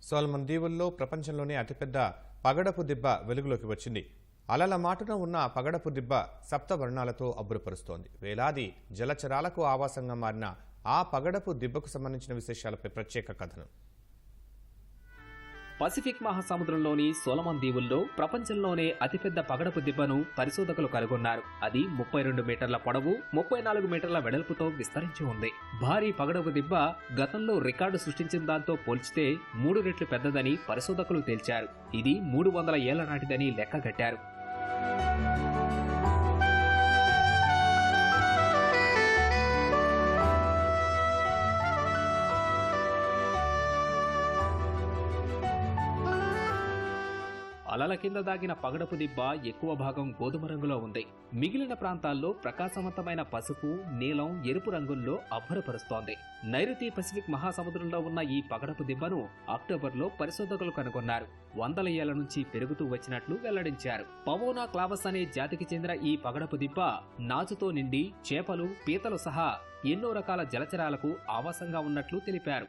సోలమన్ దీవుల్లో ప్రపంచంలోనే అతిపెద్ద పగడపు దిబ్బ వెలుగులోకి వచ్చింది. అలల మాటున ఉన్న పగడపు దిబ్బ సప్తవర్ణాలతో అబ్బురపరుస్తోంది. వేలాది జలచరాలకు ఆవాసంగా మారిన ఆ పగడపు దిబ్బకు సంబంధించిన విశేషాలపై ప్రత్యేక కథనం. పసిఫిక్ మహాసముద్రంలోని సోలమన్ దీవుల్లో ప్రపంచంలోనే అతిపెద్ద పగడపు దిబ్బను పరిశోధకులు కనుగొన్నారు. అది 32 మీటర్ల పొడవు, 34 మీటర్ల వెడల్పుతో విస్తరించి ఉంది. భారీ పగడపు దిబ్బ గతంలో రికార్డు సృష్టించిన దాంతో పోల్చితే 3 రెట్లు పెద్దదని పరిశోధకులు తేల్చారు. ఇది 300 ఏళ్ల నాటిదని లెక్కగట్టారు. అలల కింద దాగిన పగడపు దిబ్బ ఎక్కువ భాగం గోధుమ రంగులో ఉంది. మిగిలిన ప్రాంతాల్లో ప్రకాశవంతమైన పసుపు, నీలం, ఎరుపు రంగుల్లో అబ్బురపరుస్తోంది. నైరుతి పసిఫిక్ మహాసముద్రంలో ఉన్న ఈ పగడపు దిబ్బను అక్టోబర్లో పరిశోధకులు కనుగొన్నారు. 100 ఏళ్ల నుంచి పెరుగుతూ వచ్చినట్లు వెల్లడించారు. పవోనా క్లావస్ అనే జాతికి చెందిన ఈ పగడపు దిబ్బ నాచుతో నిండి చేపలు, పీతలు సహా ఎన్నో రకాల జలచరాలకు ఆవాసంగా ఉన్నట్లు తెలిపారు.